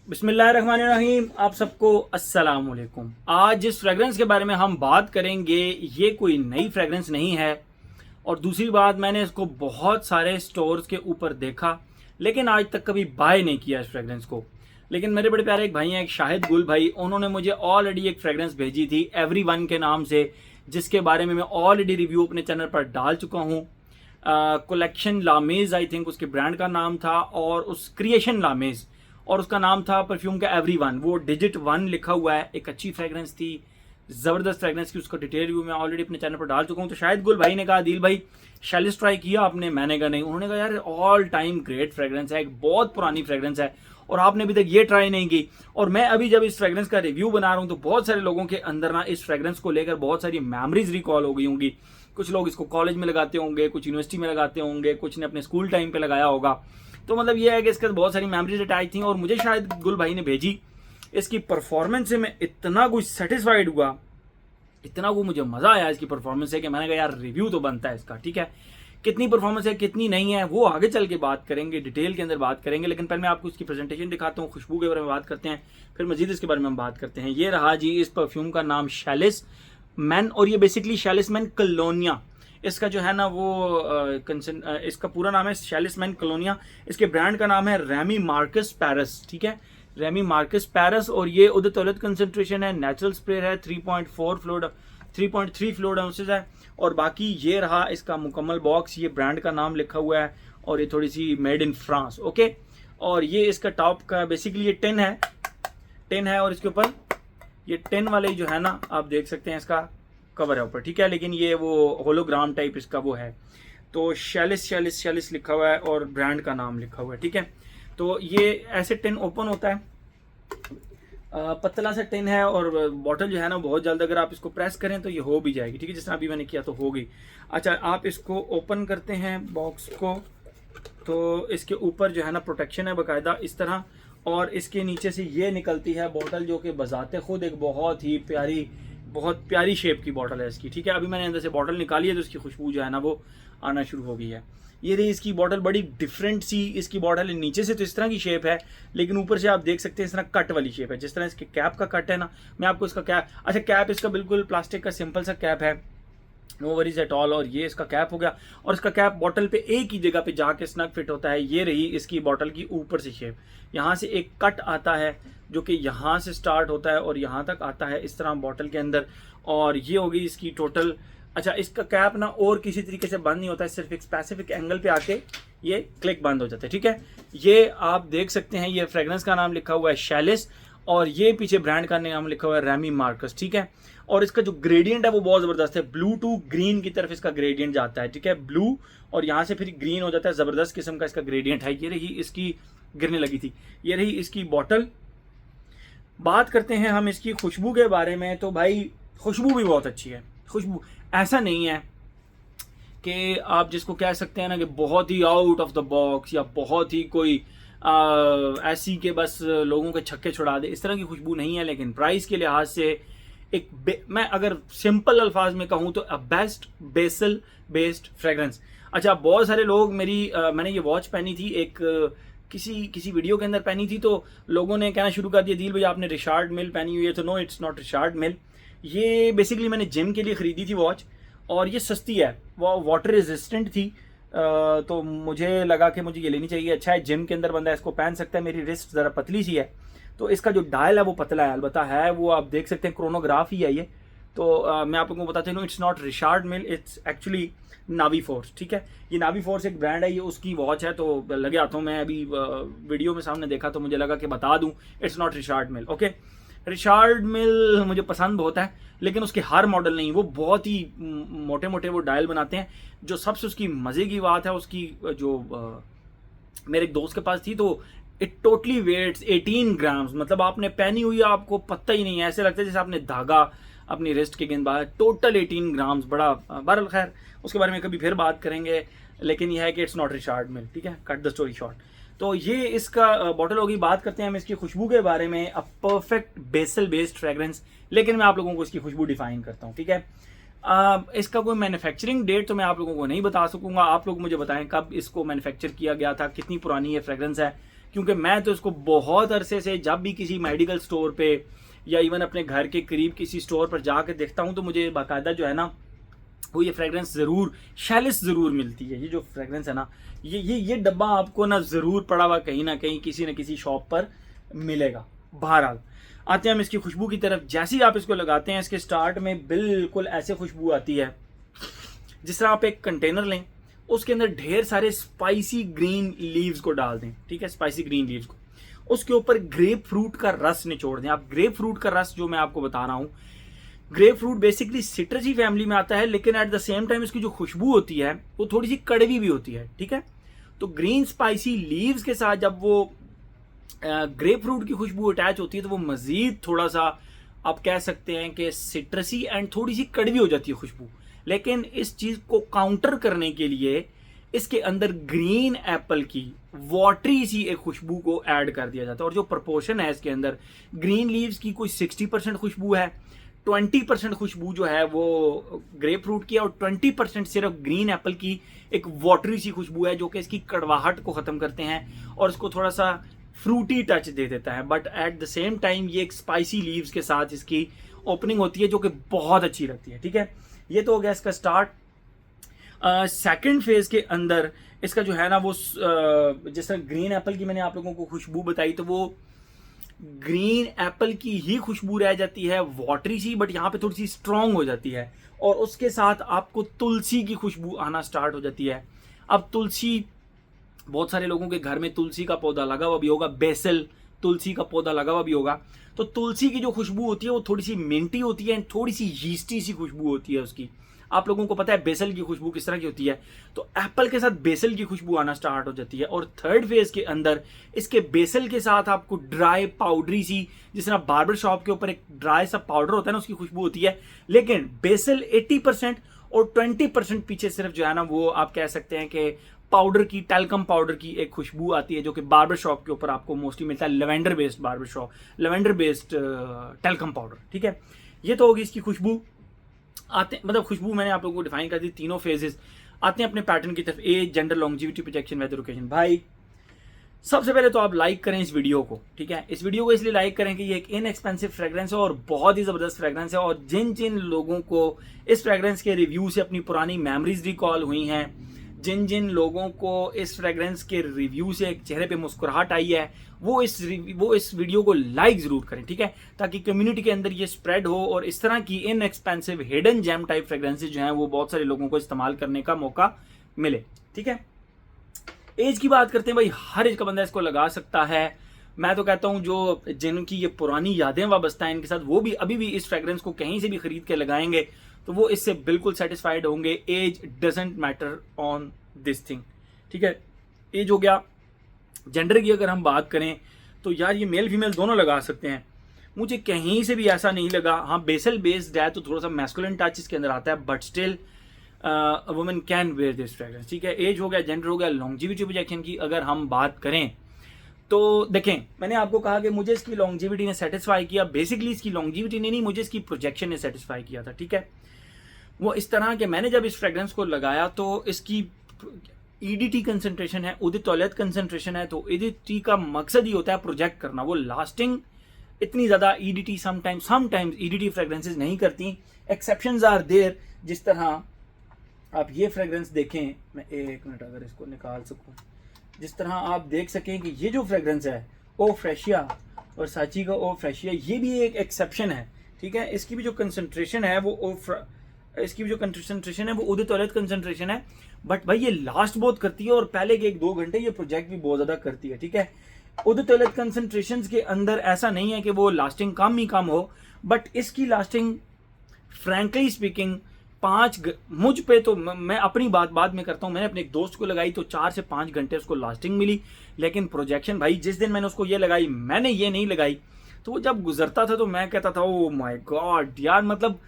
बिस्मिल्लाहिर्रहमानिर्रहीम। आप सबको अस्सलाम वालेकुम। आज जिस फ्रेगरेंस के बारे में हम बात करेंगे ये कोई नई फ्रेगरेंस नहीं है। और दूसरी बात, मैंने इसको बहुत सारे स्टोर्स के ऊपर देखा लेकिन आज तक कभी बाय नहीं किया इस फ्रेगरेंस को। लेकिन मेरे बड़े प्यारे एक भाई हैं, एक शाहिद गुल भाई, उन्होंने मुझे ऑलरेडी एक फ्रेगरेंस भेजी थी एवरीवन के नाम से, जिसके बारे में मैं ऑलरेडी रिव्यू अपने चैनल पर डाल चुका हूँ। कलेक्शन लामेज आई थिंक उसके ब्रांड का नाम था, और उस क्रिएशन लामेज, और उसका नाम था परफ्यूम का एवरीवन। वो डिजिट 1 लिखा हुआ है। एक अच्छी फ्रेगरेंस थी, ज़बरदस्त फ्रेगरेंस की। उसका डिटेल रिव्यू मैं ऑलरेडी अपने चैनल पर डाल चुका हूँ। तो शायद गुल भाई ने कहा दिल भाई शैलिस ट्राई किया आपने? मैंने कहा नहीं। उन्होंने कहा यार ऑल टाइम ग्रेट फ्रेगरेंस है, एक बहुत पुरानी फ्रेगरेंस है और आपने अभी तक ये ट्राई नहीं की। और मैं अभी जब इस फ्रेगरेंस का रिव्यू बना रहा हूँ तो बहुत सारे लोगों के अंदर ना इस फ्रेगरेंस को लेकर बहुत सारी मेमोरीज रिकॉल हो गई होंगी। कुछ लोग इसको कॉलेज में लगाते होंगे, कुछ यूनिवर्सिटी में लगाते होंगे, कुछ ने अपने स्कूल टाइम पे लगाया होगा। तो मतलब ये है कि इसके बहुत सारी मेमोरीज अटैच थी। और मुझे शायद गुल भाई ने भेजी, इसकी परफॉर्मेंस से मैं इतना कुछ सेटिस्फाइड हुआ, इतना को मुझे मजा आया इसकी परफॉर्मेंस से कि मैंने कहा यार रिव्यू तो बनता है इसका। ठीक है, कितनी परफॉर्मेंस है कितनी नहीं है वो आगे चल के बात करेंगे, डिटेल के अंदर बात करेंगे। लेकिन पहले मैं आपको इसकी प्रेजेंटेशन दिखाता हूँ, खुशबू के बारे में बात करते हैं, फिर मजीद इसके बारे में हम बात करते हैं। ये रहा जी, इस परफ्यूम का नाम शैलिस मैन, और ये बेसिकली शैलिस मैन कलोनिया इसका जो है ना वो इसका पूरा नाम है शैलिस मैन कलोनिया। इसके ब्रांड का नाम है रेमी मार्कस पेरिस। ठीक है, रेमी मार्कस पेरिस। और ये उधर तौलत कंसंट्रेशन है, नेचुरल स्प्रे है, 3.3 फ्लोर आउंसेस है। और बाकी ये रहा इसका मुकम्मल बॉक्स, ये ब्रांड का नाम लिखा हुआ है और ये थोड़ी सी मेड इन फ्रांस। ओके, और ये इसका टॉप का बेसिकली ये 10 है और इसके ऊपर ये 10 वाले जो है ना आप देख सकते हैं इसका कवर है ऊपर। ठीक है, लेकिन ये वो होलोग्राम टाइप इसका वो है। तो शैलिस लिखा हुआ है और ब्रांड का नाम लिखा हुआ है। ठीक है, तो ये ऐसे 10 ओपन होता है, पतला सा 10 है। और बॉटल जो है ना बहुत जल्द अगर आप इसको प्रेस करें तो ये हो भी जाएगी। ठीक है, जिस तरह अभी मैंने किया तो हो गई। अच्छा, आप इसको ओपन करते हैं बॉक्स को, तो इसके ऊपर जो है ना प्रोटेक्शन है बाकायदा इस तरह, और इसके नीचे से ये निकलती है बॉटल, जो कि बजाते खुद एक बहुत प्यारी शेप की बॉटल है इसकी। ठीक है, अभी मैंने अंदर से बॉटल निकाली है तो इसकी खुशबू जो है ना वो आना शुरू हो गई है। ये रही इसकी बॉटल, बड़ी डिफरेंट सी इसकी बॉटल है। नीचे से तो इस तरह की शेप है, लेकिन ऊपर से आप देख सकते हैं इस तरह कट वाली शेप है, जिस तरह इसके कैप का कट है ना। मैं आपको इसका कैप, अच्छा कैप इसका बिल्कुल प्लास्टिक का सिंपल सा कैप है, नो वरीज एट ऑल। और ये इसका कैप हो गया, और इसका कैप बॉटल पे एक ही जगह पे जाके स्नग फिट होता है। ये रही इसकी बॉटल की ऊपर से शेप, यहाँ से एक कट आता है जो कि यहाँ से स्टार्ट होता है और यहाँ तक आता है इस तरह बॉटल के अंदर। और ये होगी इसकी टोटल। अच्छा, इसका कैप ना और किसी तरीके से बंद नहीं होता है, सिर्फ एक स्पेसिफिक एंगल पे आके ये क्लिक बंद हो जाता है। ठीक है, ये आप देख सकते हैं, ये फ्रेगरेंस का नाम लिखा हुआ है शैलिस, और ये पीछे ब्रांड का नाम लिखा हुआ है रेमी मार्कस। ठीक है, और इसका जो ग्रेडियंट है वो बहुत ज़बरदस्त है, ब्लू टू ग्रीन की तरफ इसका ग्रेडियंट जाता है। ठीक है, ब्लू और यहाँ से फिर ग्रीन हो जाता है, ज़बरदस्त किस्म का इसका ग्रेडियंट है। ये रही इसकी, गिरने लगी थी, ये रही इसकी बॉटल। बात करते हैं हम इसकी खुशबू के बारे में। तो भाई खुशबू भी बहुत अच्छी है। खुशबू ऐसा नहीं है कि आप जिसको कह सकते हैं ना कि बहुत ही आउट ऑफ द बॉक्स या बहुत ही कोई ऐसी के बस लोगों के छक्के छुड़ा दे, इस तरह की खुशबू नहीं है। लेकिन प्राइस के लिहाज से मैं अगर सिंपल अल्फाज में कहूँ तो a best basal based fragrance. अच्छा, बहुत सारे लोग मैंने ये वॉच पहनी थी एक किसी वीडियो के अंदर पहनी थी, तो लोगों ने कहना शुरू कर दिया दिल भाई आपने रिचार्ड मिल पहनी हुई है। तो नो, इट्स नॉट रिचार्ड मिल। ये बेसिकली मैंने जिम के लिए ख़रीदी थी वॉच, और ये सस्ती है, वो वाटर रेजिस्टेंट थी। तो मुझे लगा कि मुझे ये लेनी चाहिए। अच्छा है, जिम के अंदर बंदा इसको पहन सकता है। मेरी रिस्ट ज़रा पतली सी है, तो इसका जो डायल है वो पतला है, अलबत्ता है वो आप देख सकते हैं क्रोनोग्राफ ही है ये। तो मैं आप लोगों को बताता हूँ, it's not Richard mill, it's actually Navi force. ठीक है, ये नावी फोर्स एक ब्रांड है, ये उसकी वॉच है। तो लगे आता हूँ, मैं अभी वीडियो में सामने देखा तो मुझे लगा कि बता दूँ, it's not Richard Mille. Okay, Richard Mille मुझे पसंद बहुत है, लेकिन उसके हर मॉडल नहीं, वो बहुत ही मोटे मोटे वो डायल बनाते हैं। जो सबसे उसकी मज़े की बात है, उसकी जो मेरे एक दोस्त के पास थी, तो इट टोटली वेट्स 18 ग्राम्स। मतलब आपने पहनी हुई है, आपको पता ही नहीं है, ऐसे लगता है जैसे आपने धागा अपनी रिस्ट के गेंद बाहर। टोटल 18 ग्राम्स, बड़ा बहरहाल खैर उसके बारे में कभी फिर बात करेंगे। लेकिन यह है कि इट्स नॉट रिचार्ड मिल। ठीक है, कट द स्टोरी शॉर्ट। तो ये इसका बॉटल होगी। बात करते हैं हम इसकी खुशबू के बारे में। A perfect basal based fragrance, लेकिन मैं आप लोगों को इसकी खुशबू डिफाइन करता हूँ। ठीक है, इसका कोई मैन्युफैक्चरिंग डेट तो मैं आप लोगों को नहीं बता सकूंगा। आप लोग मुझे बताएं कब इसको मैन्युफैक्चर किया गया था, कितनी पुरानी ये फ्रेगरेंस है, क्योंकि मैं तो इसको बहुत अरसे से जब भी किसी मेडिकल स्टोर पे या इवन अपने घर के करीब किसी स्टोर पर जाकर देखता हूँ तो मुझे बाकायदा जो है ना वो ये फ्रेग्रेंस ज़रूर, शैलिस ज़रूर मिलती है। ये जो फ्रेग्रेंस है ना, ये डब्बा आपको ना ज़रूर पड़ा हुआ कहीं ना कहीं किसी न किसी शॉप पर मिलेगा। बहरहाल आते हैं हम इसकी खुशबू की तरफ। जैसे ही आप इसको लगाते हैं, इसके स्टार्ट में बिल्कुल ऐसे खुशबू आती है जिस तरह आप एक कंटेनर लें, उसके अंदर ढेर सारे स्पाइसी ग्रीन लीव्स को डाल दें, ठीक है, स्पाइसी ग्रीन लीव्स को, उसके ऊपर ग्रेप फ्रूट का रस निचोड़ दें। आप ग्रेप फ्रूट का रस जो मैं आपको बता रहा हूँ, ग्रेप फ्रूट बेसिकली सिट्रसी फैमिली में आता है, लेकिन एट द सेम टाइम इसकी जो खुशबू होती है वो थोड़ी सी कड़वी भी होती है, ठीक है। तो ग्रीन स्पाइसी लीव्स के साथ जब वो ग्रेप फ्रूट की खुशबू अटैच होती है तो वो मजीद थोड़ा सा आप कह सकते हैं कि सिट्रसी एंड थोड़ी सी कड़वी हो जाती है खुशबू। लेकिन इस चीज को काउंटर करने के लिए इसके अंदर ग्रीन एप्पल की वाटरी सी एक खुशबू को ऐड कर दिया जाता है। और जो प्रोपोर्शन है इसके अंदर, ग्रीन लीव्स की कोई 60% खुशबू है, 20% खुशबू जो है वो ग्रेप फ्रूट की है, और 20% सिर्फ ग्रीन एप्पल की एक वाटरी सी खुशबू है जो कि इसकी कड़वाहट को खत्म करते हैं और इसको थोड़ा सा फ्रूटी टच दे देता है। But at the same time ये एक स्पाइसी लीव्स के साथ इसकी ओपनिंग होती है जो कि बहुत अच्छी लगती है, ठीक है। ये तो हो गया इसका स्टार्ट। सेकंड फेज के अंदर इसका जो है ना वो जिस तरह ग्रीन एप्पल की मैंने आप लोगों को खुशबू बताई, तो वो ग्रीन एप्पल की ही खुशबू रह जाती है, वाटरी सी, बट यहाँ पे थोड़ी सी स्ट्रांग हो जाती है। और उसके साथ आपको तुलसी की खुशबू आना स्टार्ट हो जाती है। अब तुलसी, बहुत सारे लोगों के घर में तुलसी का पौधा लगा हुआ भी होगा, बेसल तुलसी का पौधा लगा हुआ भी होगा। तो तुलसी की जो खुशबू होती है वो थोड़ी सी मिंटी होती है एंड थोड़ी सी यीस्टी सी खुशबू होती है उसकी। आप लोगों को पता है बेसल की खुशबू किस तरह की होती है, तो एप्पल के साथ बेसल की खुशबू आना स्टार्ट हो जाती है। और थर्ड फेज के अंदर इसके बेसल के साथ आपको ड्राई पाउडरी सी, जिस तरह बार्बर शॉप के ऊपर एक ड्राई सा पाउडर होता है ना, उसकी खुशबू होती है। लेकिन बेसल 80% और 20% पीछे सिर्फ जो है ना वो आप कह सकते हैं कि पाउडर की, टैल्कम पाउडर की एक खुशबू आती है जो कि बार्बर शॉप के ऊपर आपको मोस्टली मिलता है, lavender based barber shop, lavender based talcum powder, ठीक है। ये तो होगी इसकी खुशबू। आते मतलब खुशबू मैंने आप लोगों को डिफाइन कर दी, तीनों फेजेस। आते हैं अपने पैटर्न की तरफ। Age, gender, longevity, projection, weather, occasion. भाई सबसे पहले तो आप लाइक करें इस वीडियो को, ठीक है। इस वीडियो को इसलिए लाइक करें कि ये एक इनएक्सपेंसिव फ्रेग्रेंस है और बहुत ही जबरदस्त फ्रेग्रेंस है। और जिन जिन लोगों को इस फ्रेग्रेंस के रिव्यू से अपनी पुरानी मेमोरीज रिकॉल हुई हैं, जिन जिन लोगों को इस फ्रेग्रेंस के रिव्यू से एक चेहरे पे मुस्कुराहट आई है, वो इस वीडियो को लाइक जरूर करें, ठीक है, ताकि कम्युनिटी के अंदर ये स्प्रेड हो और इस तरह की inexpensive hidden gem type fragrances जो हैं वो बहुत सारे लोगों को इस्तेमाल करने का मौका मिले, ठीक है। एज की बात करते हैं भाई, हर एज का बंदा इसको लगा सकता है। मैं तो कहता हूं जो जिनकी ये पुरानी यादें वाबस्ता हैं इनके साथ, वो भी अभी भी इस फ्रेग्रेंस को कहीं से भी खरीद के लगाएंगे तो वो इससे बिल्कुल सेटिस्फाइड होंगे। Age doesn't matter on this thing, ठीक है। एज हो गया। जेंडर की अगर हम बात करें तो यार ये मेल फीमेल दोनों लगा सकते हैं, मुझे कहीं से भी ऐसा नहीं लगा। हाँ, बेसल बेस्ड है तो थोड़ा सा मैस्कुलिन टच इसके अंदर आता है, but still women can wear this fragrance, ठीक है। एज हो गया, जेंडर हो गया। लॉन्जिविटी प्रोजेक्शन की अगर हम बात करें तो देखें, मैंने आपको कहा कि मुझे इसकी लॉन्जिविटी ने सेटिस्फाई किया। बेसिकली इसकी लॉन्जिविटी ने नहीं, मुझे इसकी प्रोजेक्शन ने सेटिस्फाई किया था, ठीक है। वो इस तरह के मैंने जब इस फ्रेग्रेंस को लगाया तो इसकी ईडीटी कंसंट्रेशन है, उदित कंसंट्रेशन है। तो ईडीटी का मकसद ही होता है प्रोजेक्ट करना। वो लास्टिंग इतनी ज्यादा ईडीटी समटाइम्स ईडीटी फ्रेग्रेंसेस नहीं करती, एक्सेप्शंस आर देयर। जिस तरह आप ये फ्रेग्रेंस देखें, मैं एक मिनट अगर इसको निकाल सकूं, जिस तरह आप देख सकें कि ये जो फ्रेग्रेंस है ओ फ्रेशिया और साची का ओ फ्रेशिया, ये भी एक एक्सेप्शन है, ठीक है। इसकी भी जो कंसंट्रेशन है वो उदित कंसंट्रेशन है, बट भाई ये लास्ट बहुत करती है और पहले के 1-2 घंटे ये प्रोजेक्ट भी बहुत ज्यादा करती है, ठीक है। उदित कंसंट्रेशन के अंदर ऐसा नहीं है कि वो लास्टिंग कम ही कम हो, बट इसकी लास्टिंग फ्रैंकली स्पीकिंग मुझ पे तो मैं अपनी बात बाद में करता हूँ, मैंने अपने एक दोस्त को लगाई तो 4 से 5 घंटे उसको लास्टिंग मिली। लेकिन प्रोजेक्शन भाई, जिस दिन मैंने उसको ये लगाई, मैंने ये नहीं लगाई, तो वो जब गुजरता था तो मैं कहता था ओ माय गॉड यार, मतलब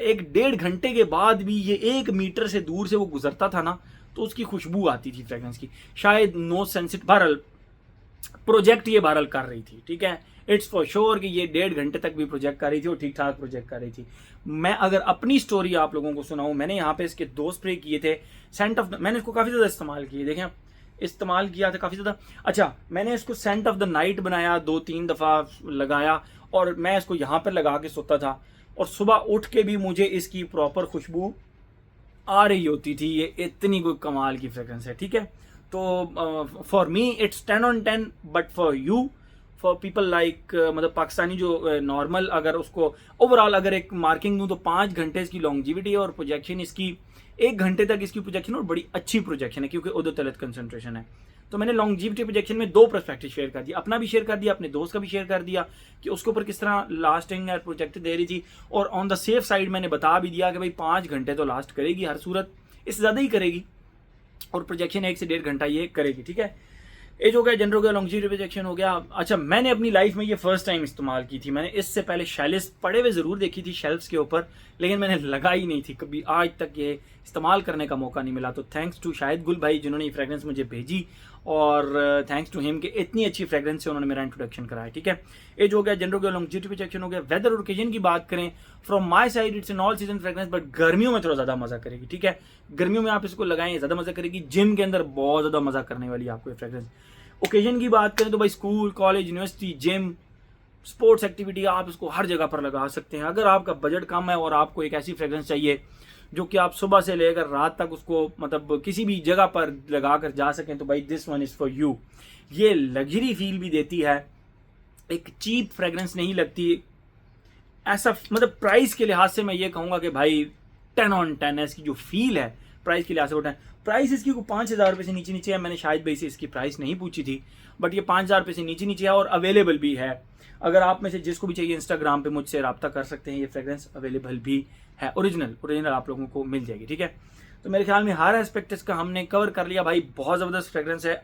1-1.5 घंटे के बाद भी ये 1 मीटर से दूर से वो गुजरता था ना, तो उसकी खुशबू आती थी फ्रेग्रेंस की। शायद नो सेंसिटिव बहरहाल प्रोजेक्ट ये बहरहाल कर रही थी, ठीक है। इट्स फॉर श्योर कि ये 1.5 घंटे तक भी प्रोजेक्ट कर रही थी और ठीक ठाक प्रोजेक्ट कर रही थी। मैं अगर अपनी स्टोरी आप लोगों को सुनाऊं, मैंने यहाँ पे इसके 2 स्प्रे किए थे सेंट ऑफ, मैंने इसको काफी ज्यादा इस्तेमाल किए। देखें इस्तेमाल किया था काफ़ी ज़्यादा। अच्छा, मैंने इसको सेंट ऑफ द नाइट बनाया, 2-3 दफ़ा लगाया, और मैं इसको यहाँ पर लगा के सोता था, और सुबह उठ के भी मुझे इसकी प्रॉपर खुशबू आ रही होती थी। ये इतनी कोई कमाल की फ्रेग्रेंस है, ठीक है। तो for me it's 10 on 10, but for you, for people like, मतलब पाकिस्तानी जो नॉर्मल, अगर उसको ओवरऑल अगर एक मार्किंग दूँ तो 5 घंटे इसकी लॉन्जिविटी है, और प्रोजेक्शन इसकी 1 घंटे तक इसकी प्रोजेक्शन, और बड़ी अच्छी प्रोजेक्शन है क्योंकि ओदो तलत कंसंट्रेशन है। तो मैंने लॉन्जिविटी प्रोजेक्शन में 2 पर्सपेक्टिव शेयर कर दिया, अपना भी शेयर कर दिया, अपने दोस्त का भी शेयर कर दिया कि उसके ऊपर किस तरह लास्टिंग और प्रोजेक्ट दे रही थी, और ऑन द सेफ साइड मैंने बता भी दिया कि भाई 5 घंटे तो लास्ट करेगी हर सूरत, इससे ज़्यादा ही करेगी, और प्रोजेक्शन 1 से 1.5 घंटा ये करेगी, ठीक है। एज हो गया, जेंडर हो गया, लॉन्जिविटी प्रोजेक्शन हो गया। अच्छा, मैंने अपनी लाइफ में ये फर्स्ट टाइम इस्तेमाल की थी। मैंने इससे पहले शैलिस पड़े हुए ज़रूर देखी थी शेल्फ्स के ऊपर, लेकिन मैंने लगाई नहीं थी कभी, आज तक ये इस्तेमाल करने का मौका नहीं मिला। तो थैंक्स टू शाहिद गुल भाई जिन्होंने ये फ्रेग्रेंस मुझे भेजी, और थैंक्स टू हिम कि इतनी अच्छी फ्रेग्रेंस से उन्होंने मेरा इंट्रोडक्शन कराया, ठीक है। एज हो गया, जेंडर हो गया, लॉन्जिविटी प्रोजेक्शन हो गया। वेदर और ओकेजन की बात करें, from my side it's an all season fragrance, but गर्मियों में थोड़ा ज़्यादा मज़ा करेगी, ठीक है। गर्मियों में आप इसको लगाएं, ज़्यादा मज़ा करेगी। जिम के अंदर बहुत ज़्यादा मज़ा करने वाली है आपको ये फ्रेग्रेंस। ओकेजन की बात करें तो भाई school, college, university, gym, sports activity, आप इसको हर जगह पर लगा सकते हैं। अगर आपका बजट कम है और आपको एक ऐसी फ्रेग्रेंस चाहिए जो कि आप सुबह से लेकर रात तक उसको मतलब किसी भी जगह पर लगा कर जा सकें, तो भाई this one is for you. ये लग्जरी फील भी देती है, एक चीप फ्रेग्रेंस नहीं लगती, ऐसा मतलब प्राइस के लिहाज से मैं ये कहूँगा कि भाई 10 on 10 है। इसकी जो फील है प्राइस के लिहाज से वो 10। प्राइस इसकी को 5,000 रुपये से नीचे नीचे है। मैंने शायद भाई से इसकी प्राइस नहीं पूछी थी, बट ये 5,000 रुपये से नीचे नीचे है, और अवेलेबल भी है। अगर आप में से जिसको भी चाहिए इंस्टाग्राम पे मुझसे रब्ता कर सकते हैं, ये फ्रेग्रेंस अवेलेबल भी है। ओरिजिनल आप लोगों को मिल जाएगी, ठीक है। तो मेरे ख्याल में हर एस्पेक्ट इसका हमने कवर कर लिया भाई। बहुत ज़बरदस्त फ्रेग्रेंस है,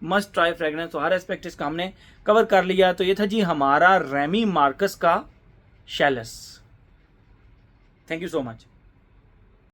मस्ट ट्राई फ्रेग्रेंस। तो हर एस्पेक्ट इसका हमने कवर कर लिया। तो ये था जी हमारा रेमी मार्कस का शैलिस। Thank you so much.